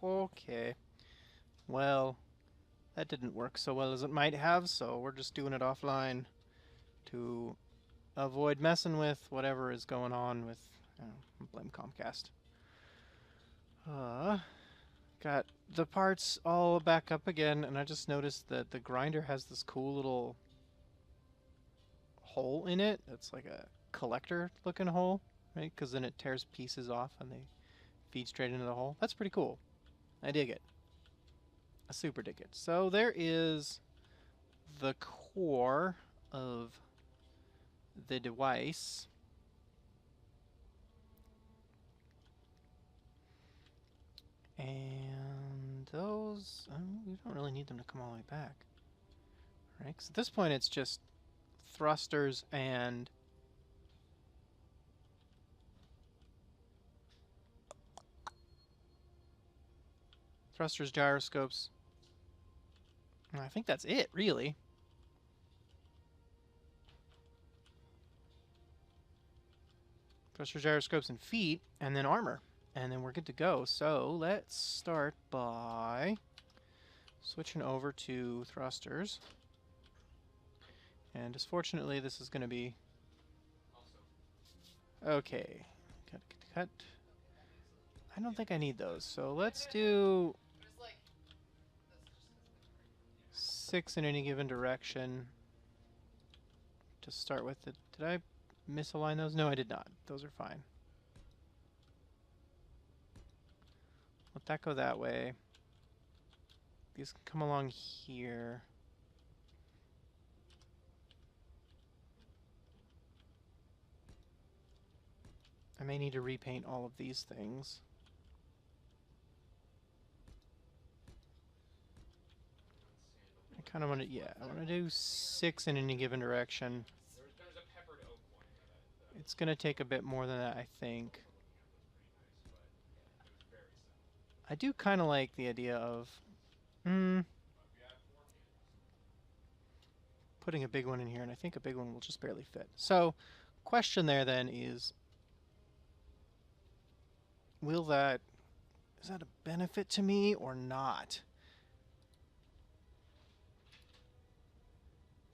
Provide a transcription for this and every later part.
Okay. Well, that didn't work so well as it might have, so we're just doing it offline to avoid messing with whatever is going on with, I don't know, blame Comcast. Got the parts all back up again, and I just noticed that the grinder has this cool little hole in it. It's like a collector looking hole, right? Because then it tears pieces off and they feed straight into the hole. That's pretty cool. I dig it. I super dig it. So there is the core of the device. And those, we don't really need them to come all the way back. Right? Because at this point it's just thrusters and thrusters, gyroscopes. And I think that's it, really. Thrusters, gyroscopes, and feet, and then armor. And then we're good to go. So let's start by switching over to thrusters. And just fortunately, this is going to be... Okay. Cut. I don't think I need those. So let's do 6 in any given direction to start with. Did I misalign those? No, I did not. Those are fine. Let that go that way. These can come along here. I may need to repaint all of these things. I kind of want to, yeah, I want to do 6 in any given direction. It's going to take a bit more than that, I think. I do kind of like the idea of putting a big one in here, and I think a big one will just barely fit. So, question there then is, is that a benefit to me or not?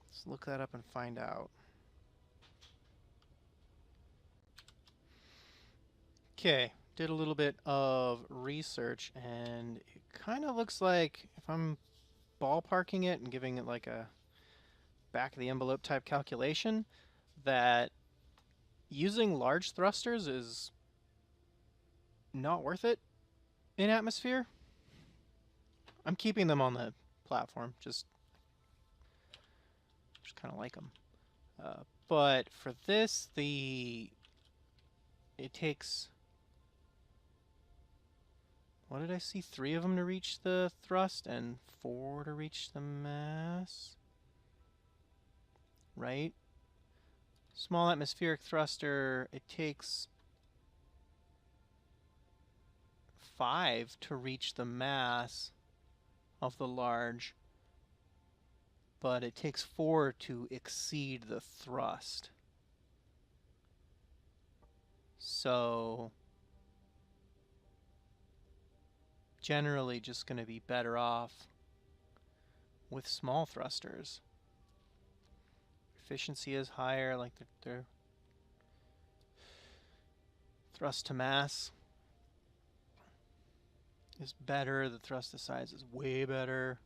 Let's look that up and find out. Okay, did a little bit of research, and it kind of looks like, if I'm ballparking it and giving it like a back of the envelope type calculation, that using large thrusters is not worth it in atmosphere. I'm keeping them on the platform, just kind of like them. But for this, it takes, what did I see? 3 of them to reach the thrust and 4 to reach the mass. Right? Small atmospheric thruster, it takes 5 to reach the mass of the large, but it takes 4 to exceed the thrust. So generally just going to be better off with small thrusters. Efficiency is higher, like their thrust to mass is better, the thrust to size is way better.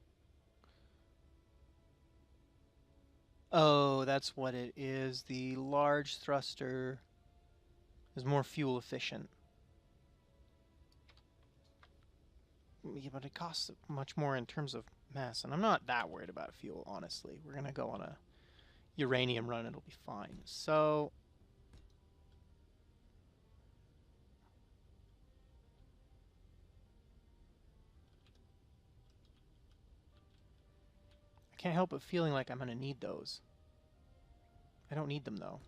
Oh, that's what it is. The large thruster is more fuel efficient. Yeah, but it costs much more in terms of mass, and I'm not that worried about fuel, honestly. We're going to go on a uranium run, it'll be fine. So I can't help but feeling like I'm going to need those. I don't need them, though.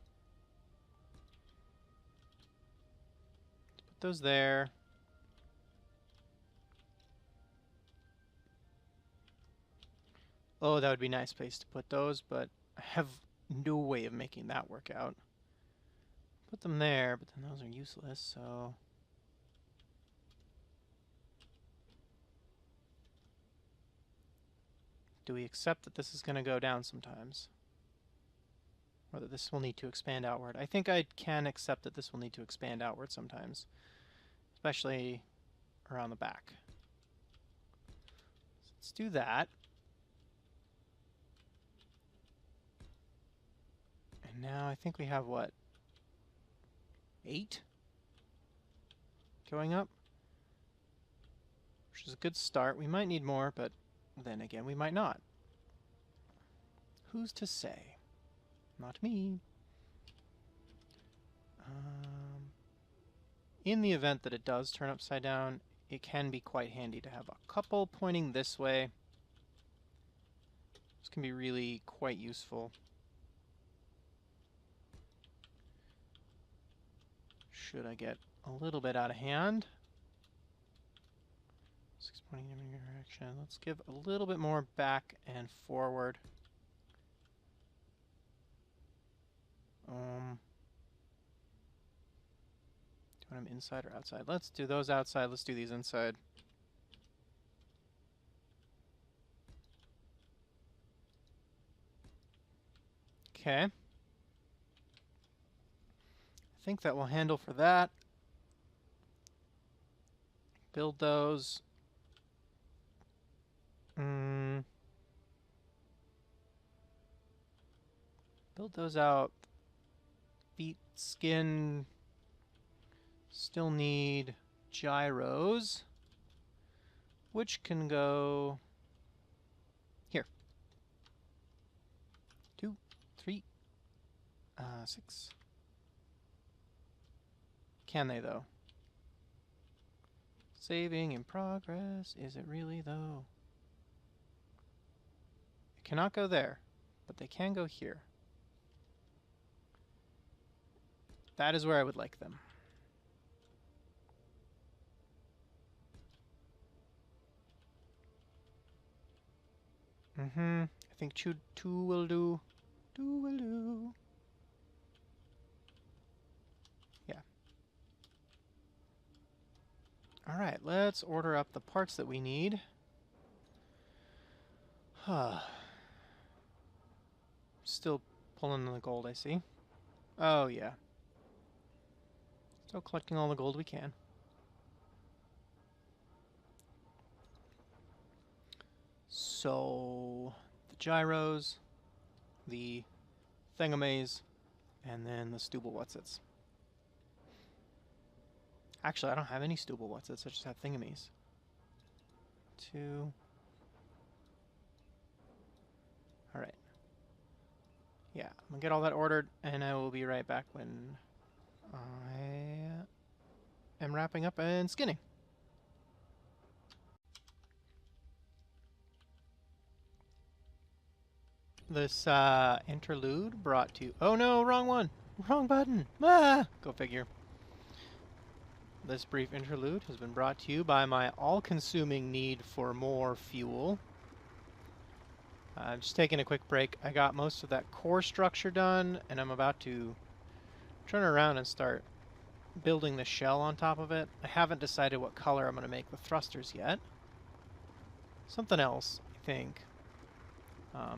Put those there. Oh, that would be a nice place to put those, but I have no way of making that work out. Put them there, but then those are useless, so... do we accept that this is going to go down sometimes? Or that this will need to expand outward? I think I can accept that this will need to expand outward sometimes, especially around the back. So let's do that. And now I think we have, what, 8 going up? Which is a good start. We might need more, but then again, we might not. Who's to say? Not me. In the event that it does turn upside down, it can be quite handy to have a couple pointing this way. This can be really quite useful. Should I get a little bit out of hand? 6 pointing in every direction. Let's give a little bit more back and forward. Do you want them inside or outside? Let's do those outside. Let's do these inside. Okay. I think that will handle for that. Build those. Build those out. Feet, skin. Still need gyros, which can go here. 2, 3, 6. Can they, though? Saving in progress. Is it really, though? It cannot go there, but they can go here. That is where I would like them. I think 2 will do. 2 will do. Yeah. Alright, let's order up the parts that we need. Still pulling in the gold, I see. Oh, yeah. Still collecting all the gold we can. So, the gyros, the thingamays, and then the stubble whatsits. Actually, I don't have any stubble whatsits, I just have thingamays. 2. Alright. Yeah, I'm gonna get all that ordered, and I will be right back when I am wrapping up and skinning. This interlude brought to... Oh no, wrong one! Wrong button! Ah! Go figure. This brief interlude has been brought to you by my all-consuming need for more fuel. Just taking a quick break. I got most of that core structure done, and I'm about to turn around and start building the shell on top of it. I haven't decided what color I'm going to make the thrusters yet. Something else, I think.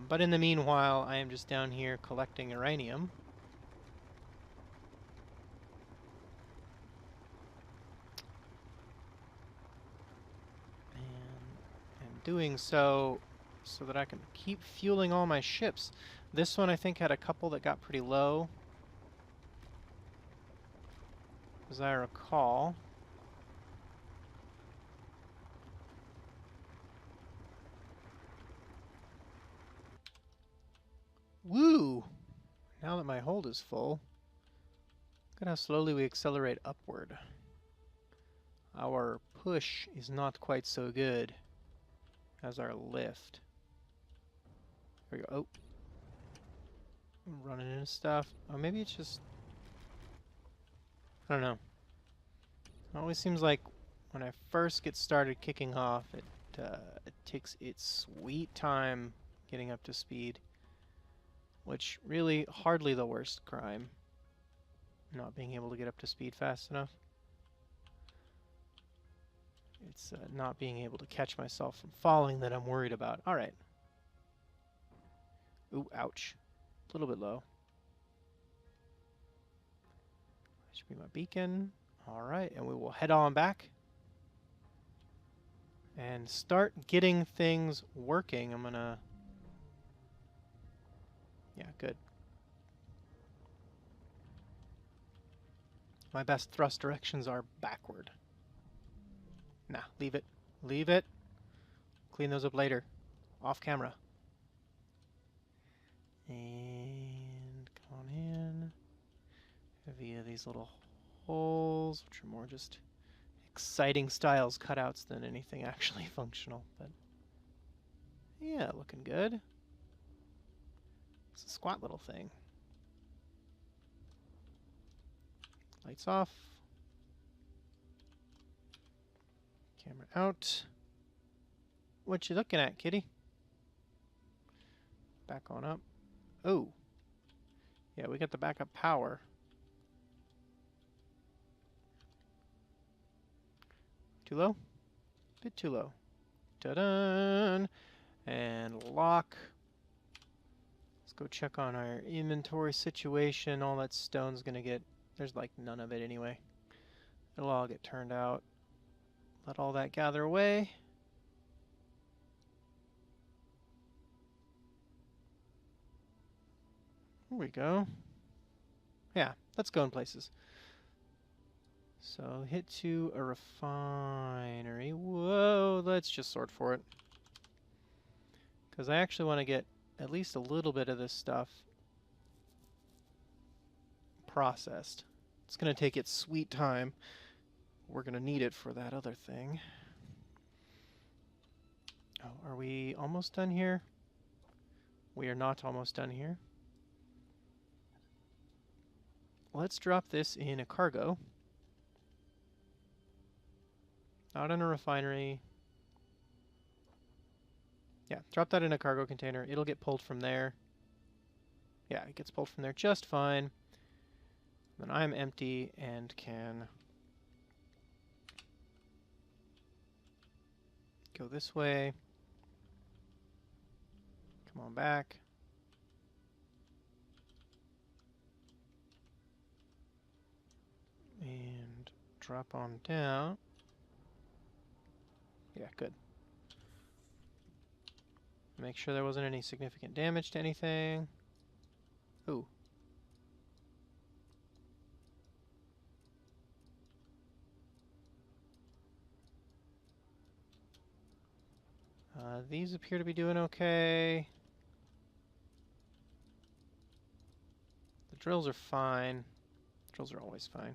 But in the meanwhile, I am just down here collecting uranium. And doing so that I can keep fueling all my ships. This one I think had a couple that got pretty low, as I recall. Woo! Now that my hold is full, look at how slowly we accelerate upward. Our push is not quite so good as our lift. There we go. Oh. I'm running into stuff. Oh, maybe it's just... I don't know. It always seems like when I first get started kicking off, it takes its sweet time getting up to speed. Which, really, hardly the worst crime. Not being able to get up to speed fast enough. It's not being able to catch myself from falling that I'm worried about. Alright. Ooh, ouch. A little bit low. That should be my beacon. All right, and we will head on back and start getting things working. I'm gonna... Yeah, good. My best thrust directions are backward. Nah, leave it. Leave it. Clean those up later. Off camera. And come on in. Via these little holes, which are more just exciting styles cutouts than anything actually functional. But yeah, looking good. It's a squat little thing. Lights off. Camera out. What you looking at, kitty? Back on up. Oh. Yeah, we got the backup power. Too low? Bit too low. Ta-da! And lock. Let's go check on our inventory situation. All that stone's gonna get... There's like none of it anyway. It'll all get turned out. Let all that gather away. Here we go. Yeah, let's go in places. So hit to a refinery. Whoa, let's just sort for it. Because I actually want to get at least a little bit of this stuff processed. It's going to take its sweet time. We're going to need it for that other thing. Oh, are we almost done here? We are not almost done here. Let's drop this in a cargo. Not in a refinery. Yeah, drop that in a cargo container. It'll get pulled from there. Yeah, it gets pulled from there just fine. Then I'm empty and can go this way. Come on back. And drop on down. Yeah, good. Make sure there wasn't any significant damage to anything. Ooh. These appear to be doing okay. The drills are fine. Drills are always fine.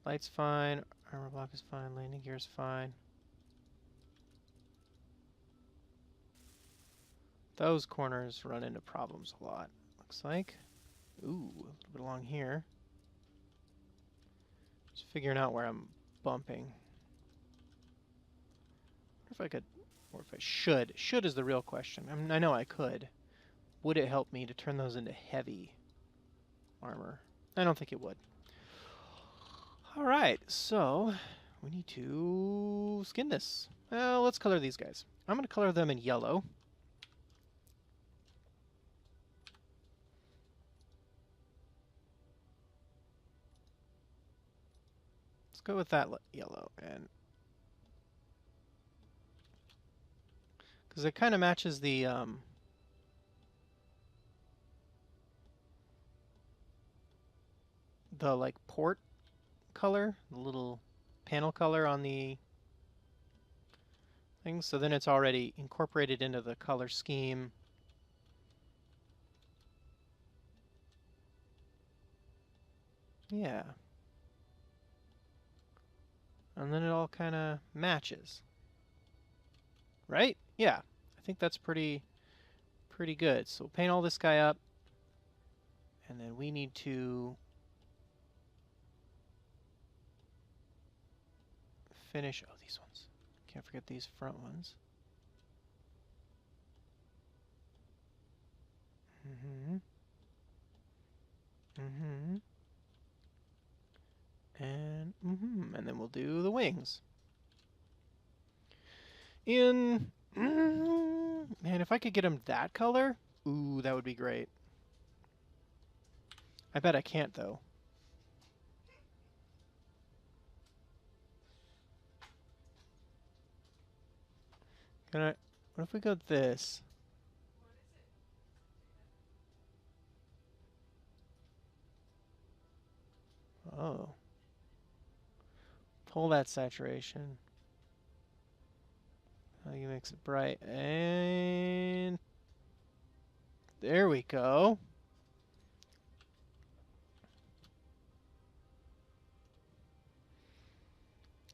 Light's fine. Armor block is fine. Landing gear is fine. Those corners run into problems a lot, looks like. Ooh, a little bit along here. Just figuring out where I'm bumping. I wonder if I could, or if I should. Should is the real question. I mean, I know I could. Would it help me to turn those into heavy armor? I don't think it would. Alright, so we need to skin this. Well, let's color these guys. I'm going to color them in yellow. Let's go with that yellow, and because it kind of matches the like port color, the little panel color on the thing. So then it's already incorporated into the color scheme. Yeah. And then it all kind of matches. Right? Yeah. I think that's pretty good. So we'll paint all this guy up. And then we need to finish... Oh, these ones. Can't forget these front ones. And then we'll do the wings. In Man, if I could get him that color, ooh, that would be great. I bet I can't, though. What if we go this? Oh. Pull that saturation. You makes it bright. And there we go.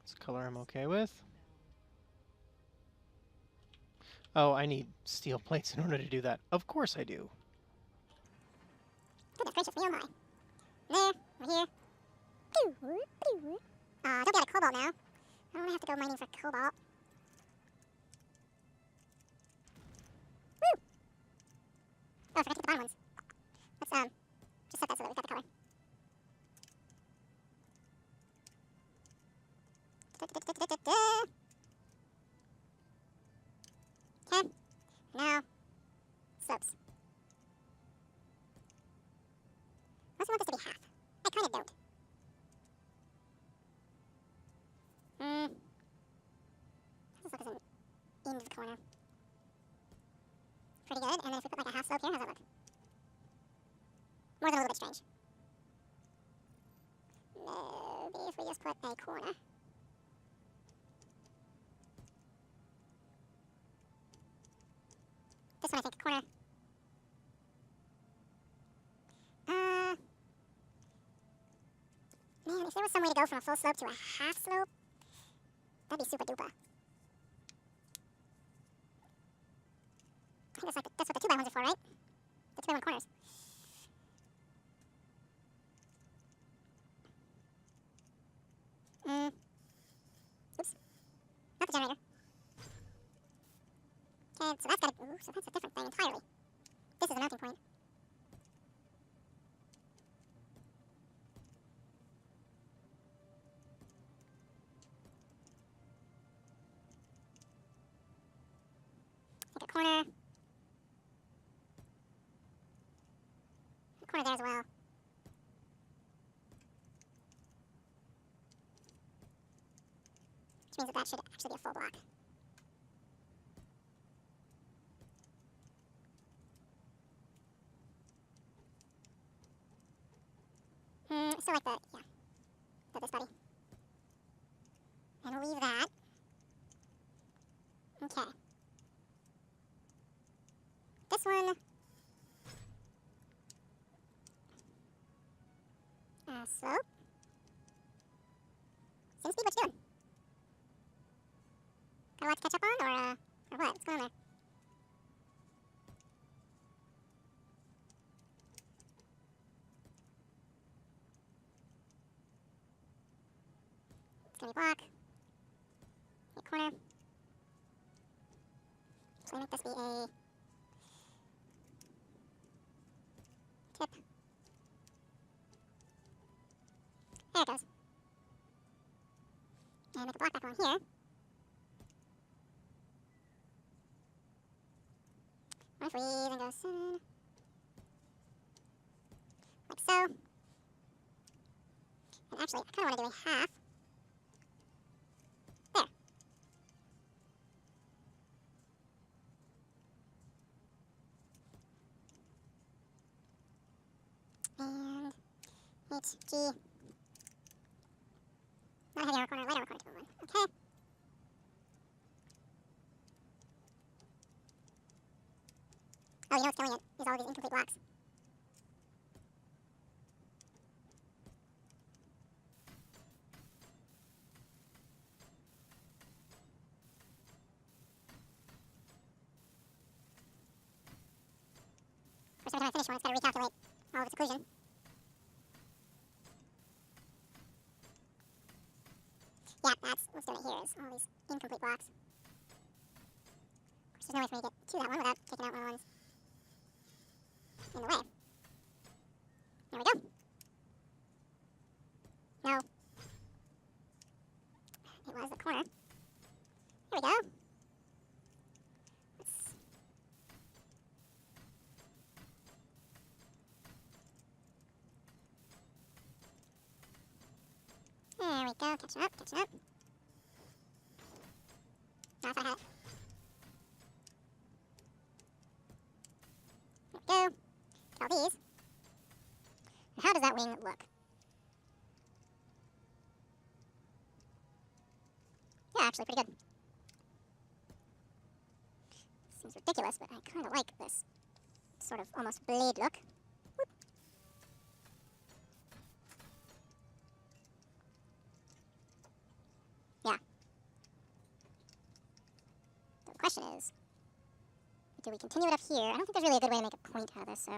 It's a color I'm okay with. Oh, I need steel plates in order to do that. Of course I do. Goodness gracious me, oh my. There, over here. Don't be out of cobalt now. I don't want to have to go mining for cobalt. Woo! Oh, I forgot to get the bottom ones. Let's, just set that so that we've got the color. Okay. Now, slopes. I also want this to be half. I kind of don't. This slope isn't into the corner. Pretty good. And then if we put like a half slope here, how's that look? More than a little bit strange. Maybe if we just put a corner. This one, I think, corner. Man, if there was some way to go from a full slope to a half slope, that'd be super duper. I think that's what the 2x1s are for, right? The 2x1 corners. Oops. Not the generator. Okay, so that's got to... Ooh, so that's a different thing entirely. This is a mounting point. Take a corner. A corner there as well. Which means that should actually be a full block. Still like this buddy. And leave that. Okay. This one. Slope. Seems to be what you're doing. Got a lot to catch up on, or what? What's going on there? It's gonna be block. A corner. So make this be a tip. There it goes. And make a block back on here. What if we then go 7? Like so. And actually, I kind of want to do a half. There. And HG. Not a heavy armor corner, light armor corner to one. Okay. Oh, you know what's killing it? Is all these incomplete blocks. Of course, every time I finish one, it's got to recalculate all of its occlusion. Yeah, that's what's doing it here, is all these incomplete blocks. Of course, there's no way for me to get to that one without taking out one of the ones in the way. There we go. No. It was the corner. Here we go. Let's Catching up, catching up. No, I thought I had it. There we go. Get all these. And how does that wing look? Yeah, actually pretty good. Seems ridiculous, but I kind of like this sort of almost blade look. Whoop. Yeah. The question is, do we continue it up here? I don't think there's really a good way to make a point out of this, so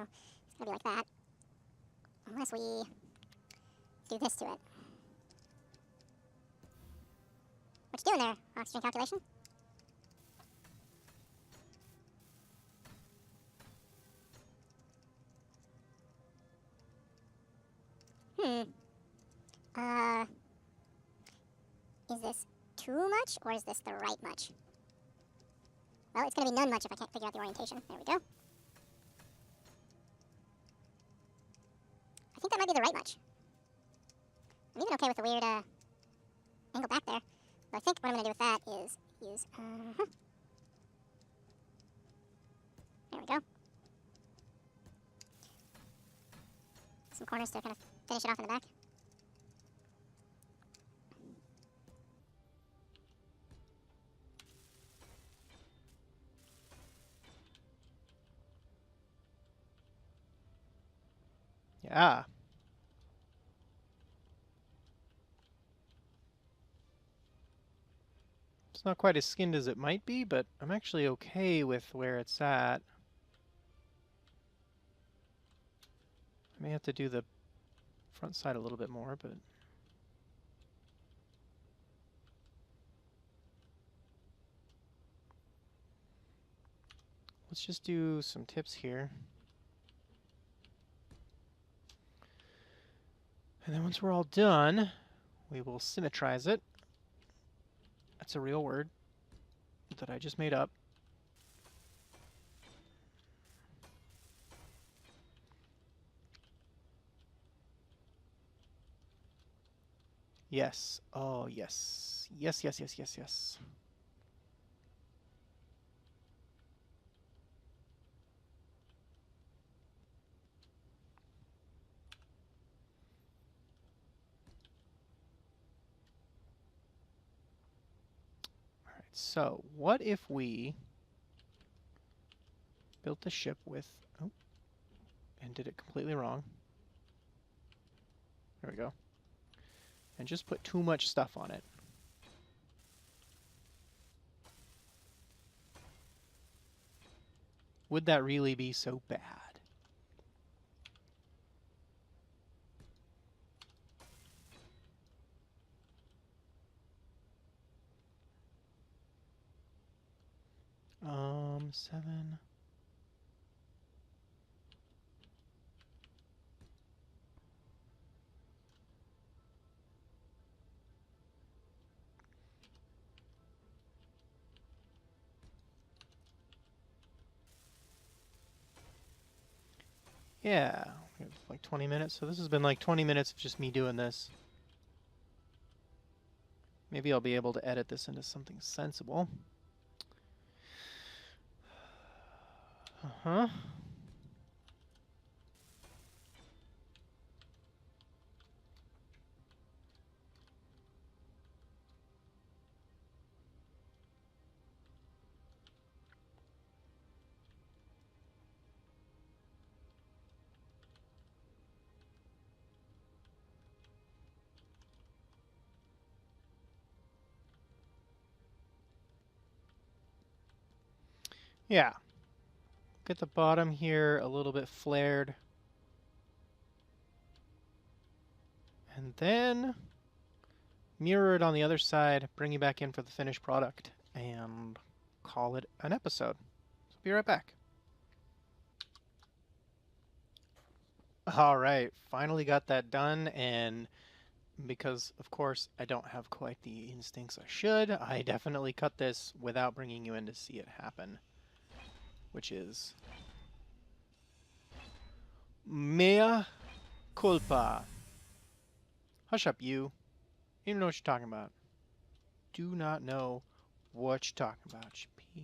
it's going to be like that. Unless we do this to it. What you doing there, oxygen calculation? Is this too much, or is this the right much? Well, it's going to be none much if I can't figure out the orientation. There we go. I think that might be the right much. I'm even okay with the weird angle back there. But I think what I'm going to do with that is use... There we go. Some corners to kind of finish it off in the back. Yeah. It's not quite as skinned as it might be, but I'm actually okay with where it's at. I may have to do the front side a little bit more, but... let's just do some tips here. And then once we're all done, we will symmetrize it. That's a real word that I just made up. Yes. Oh, yes. Yes, yes, yes, yes, yes. All right, so what if we built the ship with... oh, and did it completely wrong. There we go. And just put too much stuff on it. Would that really be so bad? Seven. Yeah, we have like 20 minutes. So this has been like 20 minutes of just me doing this. Maybe I'll be able to edit this into something sensible. Uh-huh. Yeah. Get the bottom here a little bit flared. And then mirror it on the other side, bring you back in for the finished product, and call it an episode. So be right back. All right, finally got that done, and because, of course, I don't have quite the instincts I should, I definitely cut this without bringing you in to see it happen, which is mea culpa. Hush up, you. You don't know what you're talking about. Do not know what you're talking about, GP.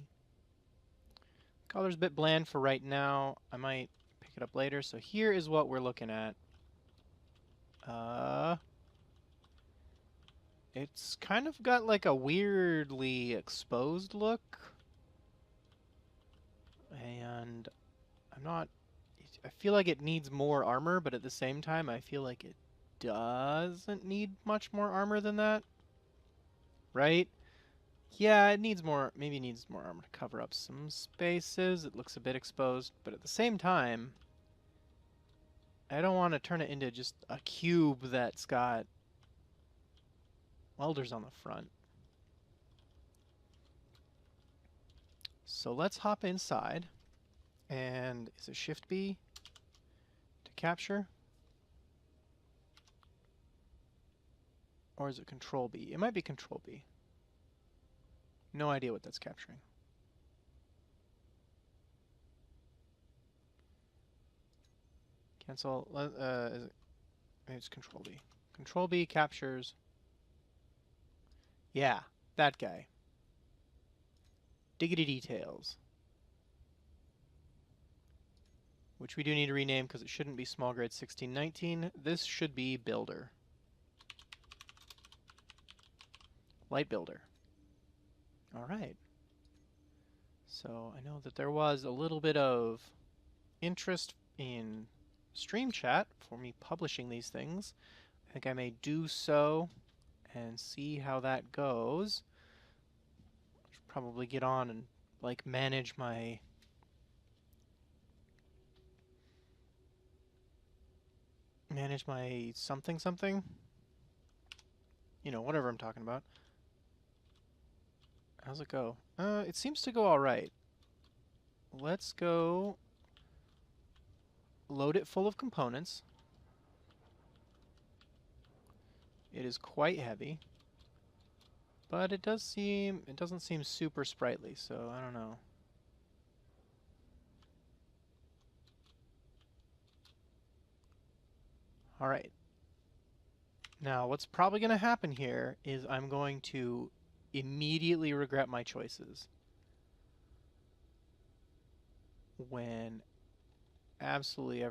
Color's a bit bland for right now. I might pick it up later. So here is what we're looking at. It's kind of got like a weirdly exposed look. And I feel like it needs more armor, but at the same time, I feel like it doesn't need much more armor than that. Right? Yeah, it needs more, maybe needs more armor to cover up some spaces. It looks a bit exposed, but at the same time, I don't want to turn it into just a cube that's got welders on the front. So let's hop inside. And is it Shift B to capture? Or is it Control B? It might be Control B. No idea what that's capturing. Cancel. Is it, maybe it's Control B. Control B captures. Yeah, that guy. Diggity Details. Which we do need to rename because it shouldn't be Small Grade 1619. This should be Builder. Light Builder. All right. So I know that there was a little bit of interest in stream chat for me publishing these things. I think I may do so and see how that goes. Should probably get on and like manage my something. You know, whatever I'm talking about. How's it go? It seems to go all right. Let's go load it full of components. It is quite heavy, but it doesn't seem super sprightly, so I don't know. All right. Now, what's probably going to happen here is I'm going to immediately regret my choices when absolutely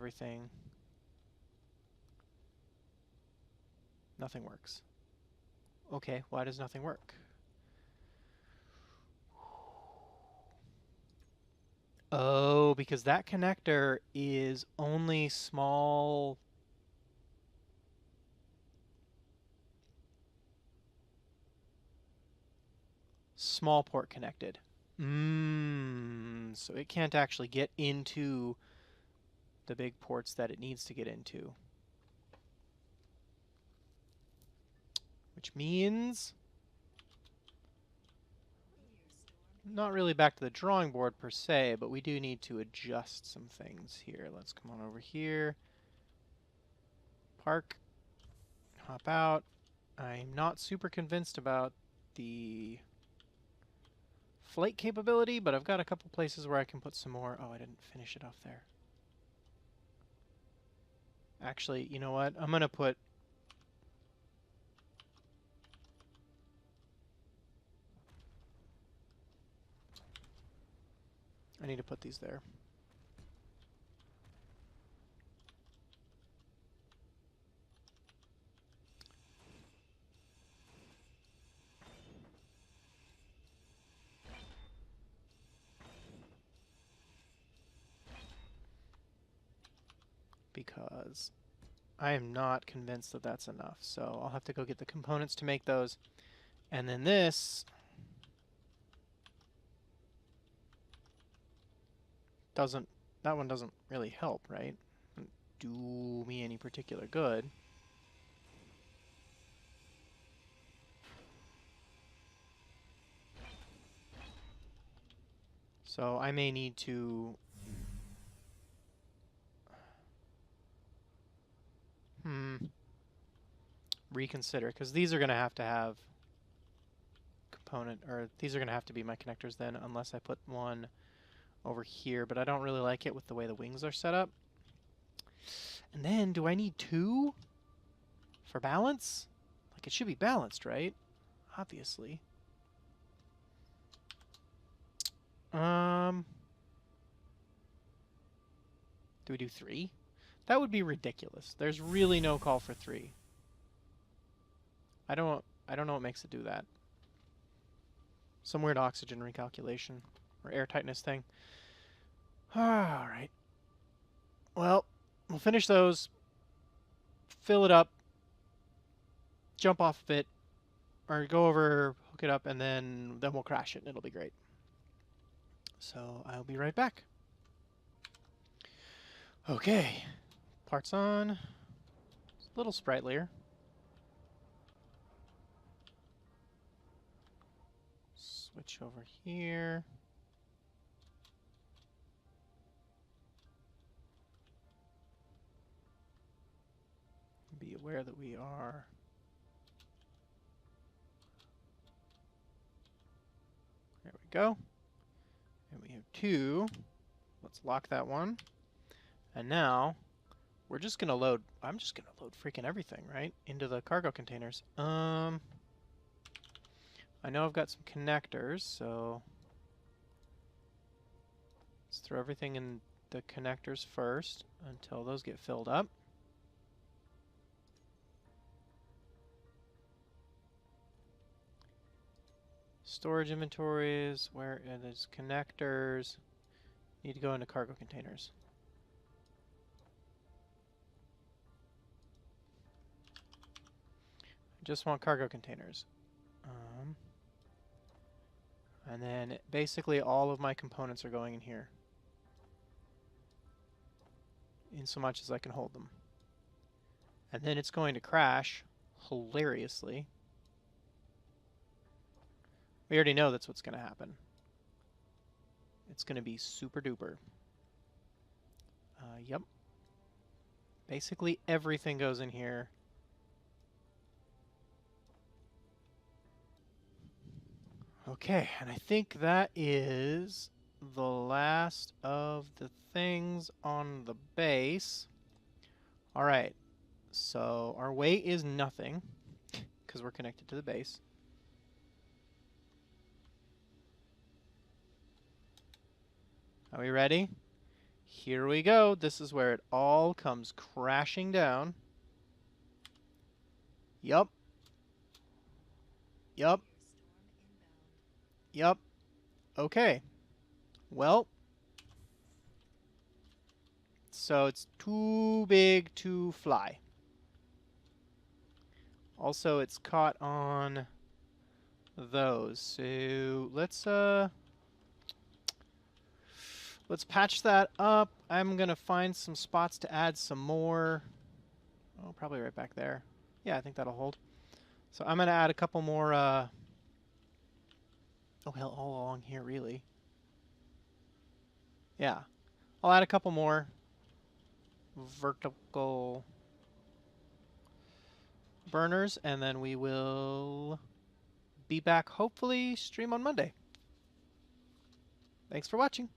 nothing works. Okay, why does nothing work? Oh, because that connector is only small port connected. So it can't actually get into the big ports that it needs to get into. Which means not really back to the drawing board per se, but we do need to adjust some things here. Let's come on over here. Park. Hop out. I'm not super convinced about the flight capability, but I've got a couple places where I can put some more. Oh, I didn't finish it off there. Actually, you know what? I'm going to put... I need to put these there. Because I am not convinced that that's enough. So I'll have to go get the components to make those. And then this that one doesn't really help, right? Doesn't do me any particular good. So I may need to reconsider, because these are going to have component, or these are going to have to be my connectors then, unless I put one over here, but I don't really like it with the way the wings are set up. And then, do I need two for balance? Like, it should be balanced, right? Obviously. Do we do 3? That would be ridiculous. There's really no call for 3. I don't know what makes it do that. Some weird oxygen recalculation or air tightness thing. All right. Well, we'll finish those. Fill it up. Jump off of it, or go over, hook it up, and then we'll crash it, and it'll be great. So I'll be right back. Okay, parts on. It's a little sprightlier. Switch over here. Be aware that we are there we go. And we have 2. Let's lock that one. And now we're just gonna load. I'm just gonna load freaking everything right into the cargo containers. I know I've got some connectors, so let's throw everything in the connectors first until those get filled up. Storage inventories, where there's connectors, need to go into cargo containers. I just want cargo containers. And then basically all of my components are going in here, in so much as I can hold them. And then it's going to crash hilariously. We already know that's what's going to happen. It's going to be super duper. Yep. Basically everything goes in here. Okay, and I think that is the last of the things on the base. All right, so our weight is nothing because we're connected to the base. Are we ready? Here we go. This is where it all comes crashing down. Yup. Yup. Yup. Okay. Well, so it's too big to fly. Also, it's caught on those. So let's patch that up. I'm gonna find some spots to add some more. Oh, probably right back there. Yeah, I think that'll hold. So I'm gonna add a couple more. Oh hell, all along here really. Yeah, I'll add a couple more vertical burners, and then we will be back hopefully stream on Monday. Thanks for watching.